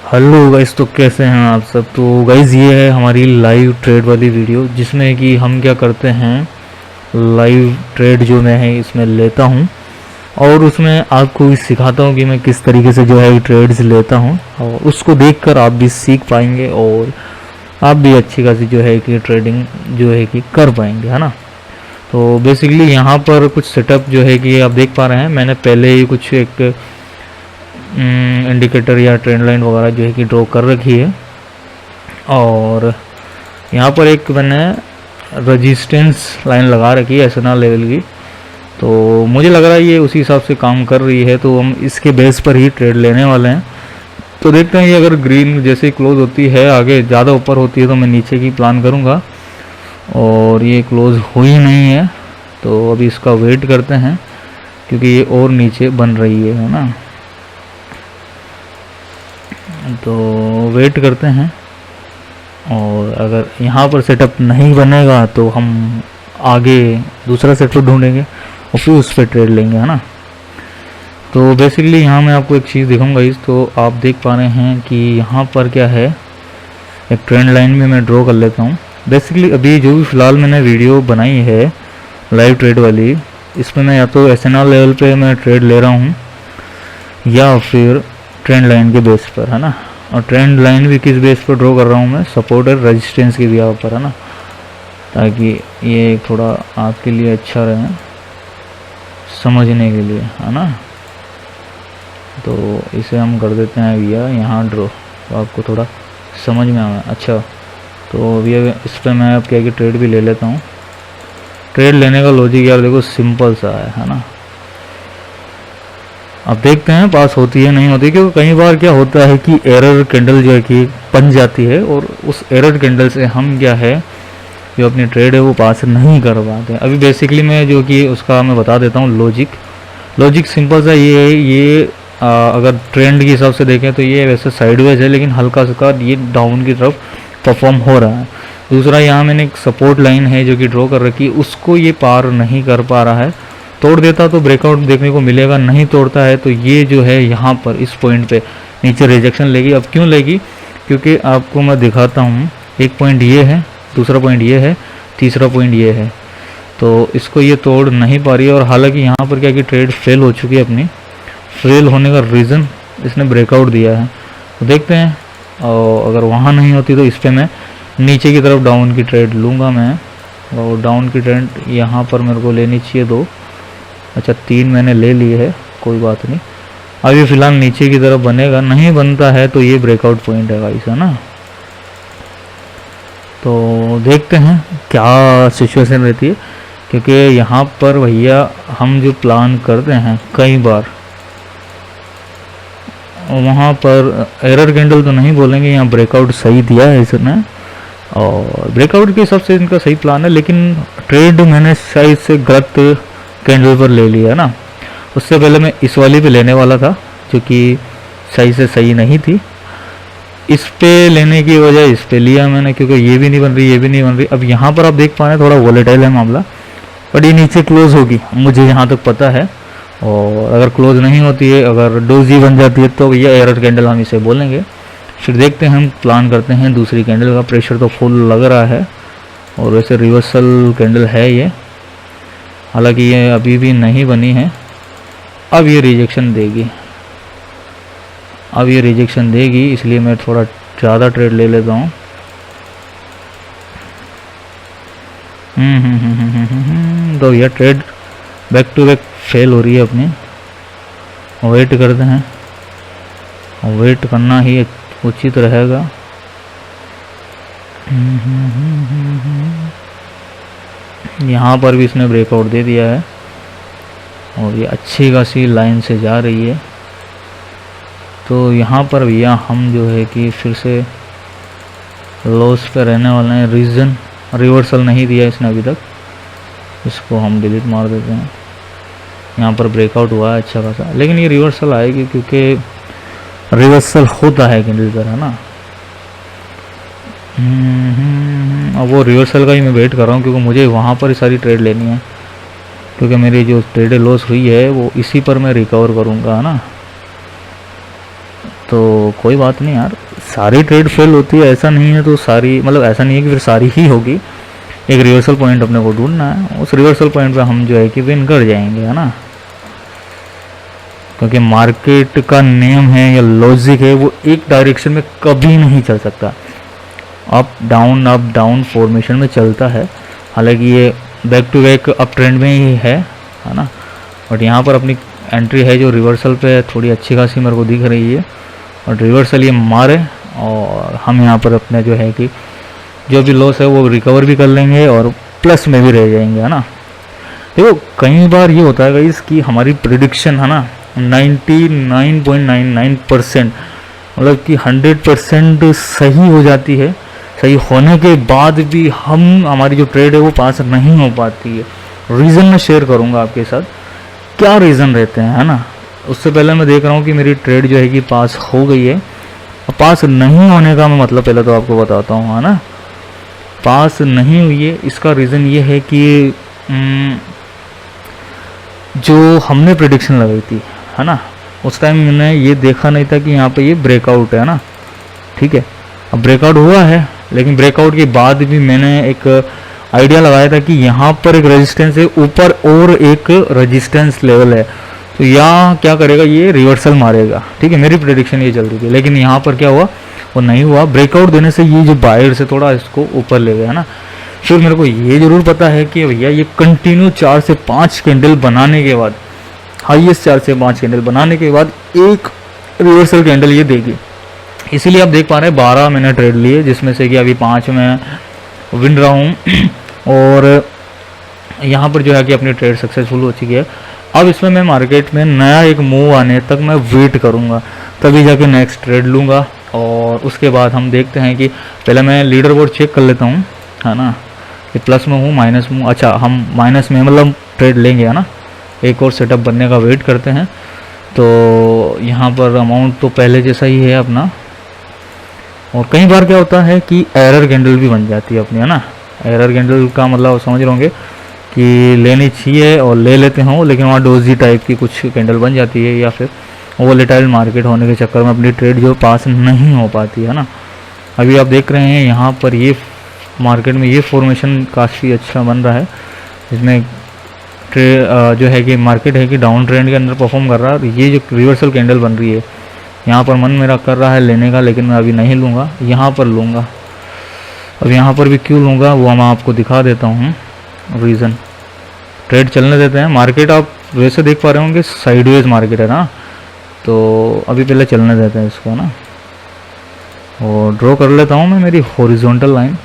Hello guys, तो कैसे हैं आप सब। तो गाइस ये है हमारी लाइव ट्रेड वाली वीडियो जिसमें कि हम क्या करते हैं, लाइव ट्रेड जो मैं है इसमें लेता हूं और उसमें आपको भी सिखाता हूं कि मैं किस तरीके से जो है ट्रेड्स लेता हूं और उसको देखकर आप भी सीख पाएंगे और आप भी अच्छी खासी जो है कि ट्रेडिंग जो है कि कर पाएंगे, है ना। तो बेसिकली यहाँ पर कुछ सेटअप जो है कि आप देख पा रहे हैं, मैंने पहले ही कुछ एक इंडिकेटर या ट्रेंड लाइन वगैरह जो है कि ड्रॉ कर रखी है और यहाँ पर एक मैंने रेजिस्टेंस लाइन लगा रखी है एसएनआर लेवल की। तो मुझे लग रहा है ये उसी हिसाब से काम कर रही है, तो हम इसके बेस पर ही ट्रेड लेने वाले हैं। तो देखते हैं ये अगर ग्रीन जैसे क्लोज होती है, आगे ज़्यादा ऊपर होती है तो मैं नीचे की प्लान करूँगा और ये क्लोज हुई नहीं है तो अभी इसका वेट करते हैं क्योंकि ये और नीचे बन रही है ना। तो वेट करते हैं और अगर यहाँ पर सेटअप नहीं बनेगा तो हम आगे दूसरा सेटअप ढूंढेंगे और फिर उस पर ट्रेड लेंगे, है ना। तो बेसिकली यहाँ मैं आपको एक चीज़ दिखाऊंगा इस, तो आप देख पा रहे हैं कि यहाँ पर क्या है, एक ट्रेंड लाइन में मैं ड्रॉ कर लेता हूँ। बेसिकली अभी जो भी फ़िलहाल मैंने वीडियो बनाई है लाइव ट्रेड वाली, इसमें मैं या तो एसएनआर लेवल पे मैं ट्रेड ले रहा हूँ या फिर ट्रेंड लाइन के बेस पर, है ना। और ट्रेंड लाइन भी किस बेस पर ड्रॉ कर रहा हूँ मैं, सपोर्ट और रेजिस्टेंस की भी यहाँ पर, है ना, ताकि ये थोड़ा आपके लिए अच्छा रहे समझने के लिए, है ना। तो इसे हम कर देते हैं भैया यहाँ ड्रॉ, तो आपको थोड़ा समझ में आया। अच्छा, तो भैया इस पर मैं अब क्या कि ट्रेड भी ले लेता हूँ। ट्रेड लेने का लॉजिक यार देखो सिंपल सा है ना। अब देखते हैं पास होती है नहीं होती, क्योंकि कई बार क्या होता है कि एरर कैंडल जो है कि बन जाती है और उस एरर कैंडल से हम क्या है जो अपनी ट्रेड है वो पास नहीं कर पाते। अभी बेसिकली मैं जो कि उसका मैं बता देता हूँ लॉजिक सिंपल सा ये है। ये अगर ट्रेंड के हिसाब से देखें तो ये वैसे साइडवेज है लेकिन हल्का सा ये डाउन की तरफ परफॉर्म हो रहा है। दूसरा यहाँ मैंने एक सपोर्ट लाइन है जो कि ड्रॉ कर रखी है, उसको ये पार नहीं कर पा रहा है। तोड़ देता तो ब्रेकआउट देखने को मिलेगा, नहीं तोड़ता है तो ये जो है यहाँ पर इस पॉइंट पे नीचे रिजेक्शन लेगी। अब क्यों लेगी, क्योंकि आपको मैं दिखाता हूँ। एक पॉइंट ये है, दूसरा पॉइंट ये है, तीसरा पॉइंट ये है, तो इसको ये तोड़ नहीं पा रही है। और हालांकि यहाँ पर क्या कि ट्रेड फेल हो चुकी है अपनी। फेल होने का रीज़न इसने ब्रेकआउट दिया है, तो देखते हैं। और अगर वहाँ नहीं होती तो इस पर मैं नीचे की तरफ डाउन की ट्रेड लूँगा मैं। और डाउन की ट्रेंड यहाँ पर मेरे को लेनी चाहिए 2, अच्छा 3 मैंने ले लिए है, कोई बात नहीं। अभी फ़िलहाल नीचे की तरफ बनेगा, नहीं बनता है तो ये ब्रेकआउट पॉइंट है गाइस, है ना। तो देखते हैं क्या सिचुएशन रहती है, क्योंकि यहाँ पर भैया हम जो प्लान करते हैं कई बार वहाँ पर एरर कैंडल तो नहीं बोलेंगे, यहाँ ब्रेकआउट सही दिया है इसने और ब्रेकआउट के हिसाब से इनका सही प्लान है। लेकिन ट्रेड मैंने शायद से गलत कैंडल पर ले लिया है ना। उससे पहले मैं इस वाली पे लेने वाला था जो कि सही से सही नहीं थी, इस पे लेने की वजह इस पे लिया मैंने, क्योंकि ये भी नहीं बन रही, ये भी नहीं बन रही। अब यहाँ पर आप देख पा रहे हैं थोड़ा वॉलेटाइल है मामला, बट ये नीचे क्लोज होगी मुझे यहाँ तक पता है। और अगर क्लोज नहीं होती है, अगर डोजी बन जाती है तो ये एरर कैंडल हम इसे बोलेंगे। फिर देखते हैं, हम प्लान करते हैं दूसरी कैंडल का। प्रेशर तो फुल लग रहा है और वैसे रिवर्सल कैंडल है ये, हालांकि ये अभी भी नहीं बनी है। अब ये रिजेक्शन देगी, अब ये रिजेक्शन देगी, इसलिए मैं थोड़ा ज़्यादा ट्रेड ले लेता हूँ। तो यह trade back to back fail हो रही है अपनी। वेट करते हैं, वेट करना ही उचित रहेगा। यहाँ पर भी इसने ब्रेकआउट दे दिया है और ये अच्छी खासी लाइन से जा रही है। तो यहाँ पर भैया हम जो है कि फिर से लॉस पे रहने वाले हैं। रीज़न रिवर्सल नहीं दिया इसने अभी तक, इसको हम डिलीट मार देते हैं। यहाँ पर ब्रेकआउट हुआ है अच्छा खासा, लेकिन ये रिवर्सल आएगी क्योंकि रिवर्सल होता है कैंडल पर, है ना। अब वो रिवर्सल का ही मैं वेट कर रहा हूँ, क्योंकि मुझे वहाँ पर ही सारी ट्रेड लेनी है, क्योंकि मेरी जो ट्रेड लॉस हुई है वो इसी पर मैं रिकवर करूँगा, है ना। तो कोई बात नहीं यार, सारी ट्रेड फेल होती है ऐसा नहीं है, तो सारी मतलब ऐसा नहीं है कि फिर सारी ही होगी। एक रिवर्सल पॉइंट अपने को ढूंढना है, उस रिवर्सल पॉइंट पे हम जो है कि विन कर जाएंगे, है ना। क्योंकि मार्केट का नियम है या लॉजिक है, वो एक डायरेक्शन में कभी नहीं चल सकता, अप डाउन फॉर्मेशन में चलता है। हालांकि ये back to back up trend में ही है ना। बट यहाँ पर अपनी एंट्री है जो रिवर्सल पे थोड़ी अच्छी खासी मेरे को दिख रही है, और रिवर्सल ये मारे और हम यहाँ पर अपने जो है कि जो भी लॉस है वो रिकवर भी कर लेंगे और प्लस में भी रह जाएंगे, है ना। देखो कई बार ये होता है गाइस कि हमारी प्रिडिक्शन है ना 99.99% मतलब कि 100% सही हो जाती है। सही होने के बाद भी हमारी जो ट्रेड है वो पास नहीं हो पाती है। रीज़न मैं शेयर करूँगा आपके साथ, क्या रीज़न रहते हैं, है ना। उससे पहले मैं देख रहा हूँ कि मेरी ट्रेड जो है कि पास हो गई है। पास नहीं होने का मैं मतलब पहले तो आपको बताता हूँ, है ना। पास नहीं हुई है, इसका रीज़न ये है कि जो हमने प्रेडिक्शन लगाई थी, है ना, उस टाइम मैंने ये देखा नहीं था कि यहाँ पे ये ब्रेकआउट है ना, ठीक है। अब ब्रेकआउट हुआ है, लेकिन ब्रेकआउट के बाद भी मैंने एक आइडिया लगाया था कि यहाँ पर एक रेजिस्टेंस है ऊपर और एक रेजिस्टेंस लेवल है, तो यहाँ क्या करेगा, ये रिवर्सल मारेगा, ठीक है। मेरी प्रेडिक्शन ये चल रही थी, लेकिन यहाँ पर क्या हुआ, वो नहीं हुआ। ब्रेकआउट देने से ये जो बायर से थोड़ा इसको ऊपर ले गया, है ना। फिर मेरे को ये ज़रूर पता है कि भैया ये कंटिन्यू 4 से 5 कैंडल बनाने के बाद, हाईएस्ट 4 से 5 कैंडल बनाने के बाद एक रिवर्सल कैंडल ये देगी। इसीलिए आप देख पा रहे हैं 12 मैंने ट्रेड लिए, जिसमें से कि अभी 5 में विन रहा हूँ और यहाँ पर जो है कि अपनी ट्रेड सक्सेसफुल हो चुकी है। अब इसमें मैं मार्केट में नया एक मूव आने तक मैं वेट करूँगा, तभी जाके नेक्स्ट ट्रेड लूँगा। और उसके बाद हम देखते हैं कि पहले मैं लीडर बोर्ड चेक कर लेता हूँ, है ना, कि प्लस में हूँ माइनस में हूँ। अच्छा, हम माइनस में मतलब ट्रेड लेंगे, है ना। एक और सेटअप बनने का वेट करते हैं। तो यहाँ पर अमाउंट तो पहले जैसा ही है अपना, और कई बार क्या होता है कि एरर कैंडल भी बन जाती है अपनी, है ना। एरर कैंडल का मतलब समझ रहे होंगे कि लेनी चाहिए और ले लेते हों, लेकिन वहाँ डोजी टाइप की कुछ कैंडल बन जाती है, या फिर वोलेटाइल मार्केट होने के चक्कर में अपनी ट्रेड जो पास नहीं हो पाती है ना। अभी आप देख रहे हैं यहाँ पर ये मार्केट में ये फॉर्मेशन काफ़ी अच्छा बन रहा है, इसमें जो है कि मार्केट है कि डाउन ट्रेंड के अंदर परफॉर्म कर रहा है। ये जो रिवर्सल कैंडल बन रही है, यहाँ पर मन मेरा कर रहा है लेने का, लेकिन मैं अभी नहीं लूँगा, यहाँ पर लूँगा। अब यहाँ पर भी क्यों लूँगा वो मैं आपको दिखा देता हूँ रीज़न। ट्रेड चलने देते हैं। मार्केट आप वैसे देख पा रहे होंगे साइडवेज मार्केट है ना, तो अभी पहले चलने देते हैं इसको ना, और ड्रॉ कर लेता हूँ मैं मेरी हॉरिजॉन्टल लाइन।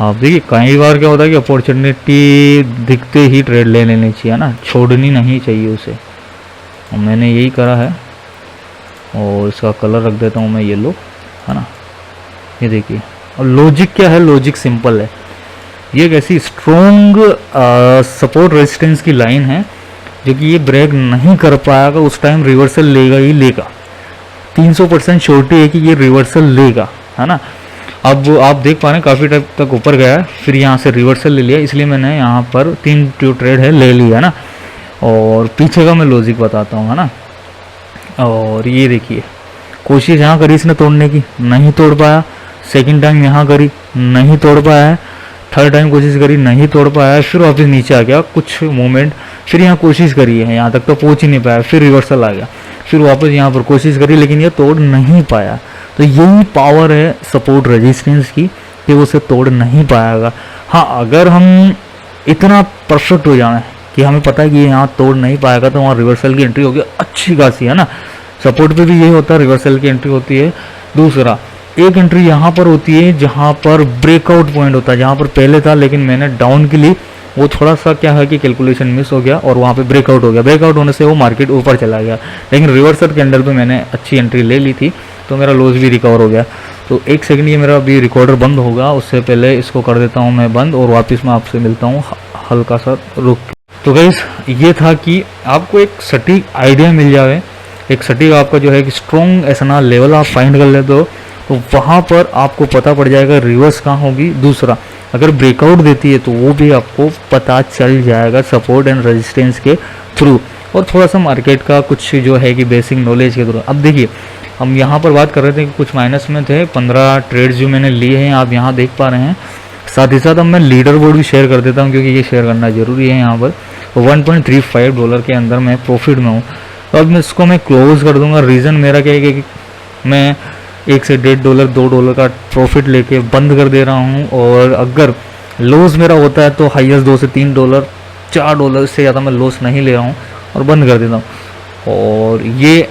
आप देखिए कई बार क्या होता है कि अपॉर्चुनिटी दिखते ही ट्रेड ले लेनी चाहिए ना, छोड़नी नहीं चाहिए उसे, और मैंने यही करा है। और इसका कलर रख देता हूँ मैं येलो, है ना। ये देखिए, और लॉजिक क्या है, लॉजिक सिंपल है। ये एक ऐसी स्ट्रॉन्ग सपोर्ट रेजिस्टेंस की लाइन है जो कि ये ब्रेक नहीं कर पाएगा, उस टाइम रिवर्सल लेगा ही लेगा। 300% श्योरिटी है कि ये रिवर्सल लेगा, है ना। अब आप देख पा रहे हैं काफ़ी टाइम तक ऊपर गया है, फिर यहाँ से रिवर्सल ले लिया, इसलिए मैंने यहाँ पर 3 जो ट्रेड है ले लिया ना। और पीछे का मैं लॉजिक बताता हूँ, है ना। और ये देखिए, कोशिश यहाँ करी इसने तोड़ने की, नहीं तोड़ पाया। सेकंड टाइम यहाँ करी, नहीं तोड़ पाया है। थर्ड टाइम कोशिश करी, नहीं तोड़ पाया है। फिर वापस नीचे आ गया कुछ मोमेंट, फिर यहाँ कोशिश करी है, यहाँ तक तो पहुँच ही नहीं पाया, फिर रिवर्सल आ गया, फिर वापस यहाँ पर कोशिश करी, लेकिन ये तोड़ नहीं पाया। तो यही पावर है सपोर्ट रेजिस्टेंस की कि वो उसे तोड़ नहीं पाएगा। हाँ, अगर हम इतना परफेक्ट हो जाए कि हमें पता है कि ये यहाँ तोड़ नहीं पाएगा, तो वहाँ रिवर्सल की एंट्री होगी अच्छी खासी, है ना। सपोर्ट पे भी यही होता है, रिवर्सल की एंट्री होती है। दूसरा, एक एंट्री यहाँ पर होती है जहाँ पर ब्रेकआउट पॉइंट होता है, जहाँ पर पहले था लेकिन मैंने डाउन के लिए वो थोड़ा सा क्या है कि कैलकुलेशन मिस हो गया और वहाँ पे ब्रेकआउट हो गया। ब्रेकआउट होने से वो मार्केट ऊपर चला गया, लेकिन रिवर्सल कैंडल पे मैंने अच्छी एंट्री ले ली थी, तो मेरा लॉस भी रिकवर हो गया। तो एक सेकंड, ये मेरा अभी रिकॉर्डर बंद होगा, उससे पहले इसको कर देता हूँ मैं बंद, और वापस मैं आपसे मिलता हूँ हल्का सा रुक। तो गाइस, ये था कि आपको एक सटीक आइडिया मिल जाए, एक सटीक आपका जो है कि स्ट्रॉन्ग ऐसा लेवल आप फाइंड कर लेते हो, तो वहाँ पर आपको पता पड़ जाएगा रिवर्स कहाँ होगी। दूसरा, अगर ब्रेकआउट देती है तो वो भी आपको पता चल जाएगा सपोर्ट एंड रेजिस्टेंस के थ्रू, और थोड़ा सा मार्केट का कुछ जो है कि बेसिक नॉलेज के थ्रू। अब देखिए, हम यहाँ पर बात कर रहे थे कि कुछ माइनस में थे, 15 ट्रेड्स जो मैंने लिए हैं आप यहाँ देख पा रहे हैं। साथ ही साथ अब मैं लीडर बोर्ड भी शेयर कर देता हूँ क्योंकि ये शेयर करना ज़रूरी है। यहाँ पर $1.35 के अंदर मैं प्रॉफिट में हूँ। तो अब मैं इसको मैं क्लोज कर दूंगा। रीज़न मेरा क्या है कि मैं $1 से $1.5 $2 का प्रॉफिट लेके बंद कर दे रहा हूँ, और अगर लॉस मेरा होता है तो हाईएस्ट $2 से $3 $4 से ज़्यादा मैं लॉस नहीं ले रहा हूँ और बंद कर देता हूँ। और ये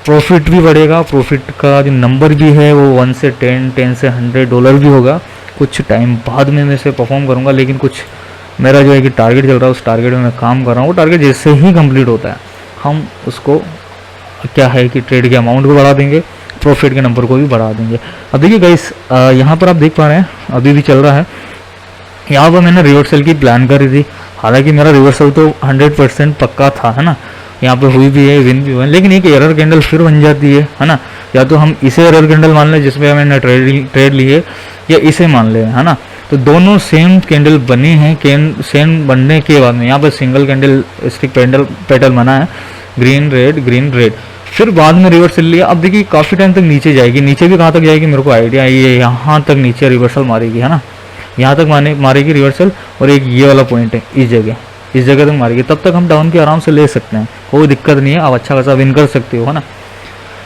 प्रॉफिट भी बढ़ेगा, प्रॉफिट का जो नंबर भी है वो 1 से 10 से $100 भी होगा। कुछ टाइम बाद में मैं इसे परफॉर्म करूँगा, लेकिन कुछ मेरा जो है कि टारगेट चल रहा है उस टारगेट में मैं काम कर रहा हूँ। वो टारगेट जैसे ही कंप्लीट होता है हम उसको क्या है कि ट्रेड के अमाउंट को बढ़ा देंगे, प्रॉफिट के नंबर को भी बढ़ा देंगे। अब देखिए गाइस, यहाँ पर आप देख पा रहे हैं अभी भी चल रहा है। यहाँ पर मैंने रिवर्सल की प्लान करी थी, हालांकि मेरा रिवर्सल तो 100% पक्का था, है ना। यहाँ पे हुई भी है, विन भी हुआ है, लेकिन एक एरर कैंडल फिर बन जाती है ना। या तो हम इसे एरर कैंडल मान लें जिसमें मैंने ट्रेड ली है, या इसे मान लें, है ना। तो दोनों सेम कैंडल बने हैं। सेम बनने के बाद में यहाँ पर सिंगल कैंडल स्टिक पैटर्न बना है, ग्रीन रेड, फिर बाद में रिवर्सल लिया। अब देखिए काफ़ी टाइम तक नीचे जाएगी, नीचे भी कहाँ तक जाएगी मेरे को आइडिया है, ये यहाँ तक नीचे रिवर्सल मारेगी, है ना। यहाँ तक मारेगी रिवर्सल, और एक ये वाला पॉइंट है इस जगह तक मारेगी। तब तक हम डाउन के आराम से ले सकते हैं, कोई दिक्कत नहीं है, आप अच्छा खासा विन कर सकते हो, है ना।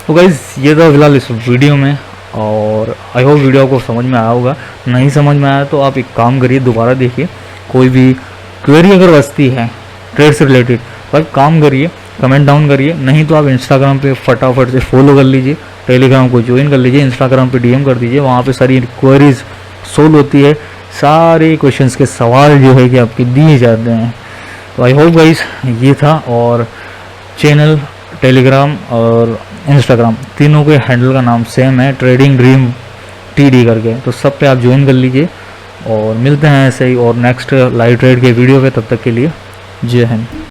तो गाइस ये था फिलहाल इस वीडियो में, और आई होप वीडियो को समझ में आया होगा। नहीं समझ में आया तो आप एक काम करिए, दोबारा देखिए। कोई भी क्वेरी अगर बचती है ट्रेड से रिलेटेड तो आप काम करिए, कमेंट डाउन करिए। नहीं तो आप इंस्टाग्राम पे फटाफट से फॉलो कर लीजिए, टेलीग्राम को ज्वाइन कर लीजिए, इंस्टाग्राम पे डीएम कर दीजिए, वहाँ पे सारी क्वेरीज सोल्व होती है, सारे क्वेश्चंस के सवाल जो है कि आपके दिए जाते हैं। तो आई होप गाइस ये था, और चैनल, टेलीग्राम और इंस्टाग्राम तीनों के हैंडल का नाम सेम है, ट्रेडिंग ड्रीम TD करके। तो सब पे आप ज्वाइन कर लीजिए, और मिलते हैं ऐसे ही और नेक्स्ट लाइव ट्रेड के वीडियो पे। तब तक के लिए जय हिंद।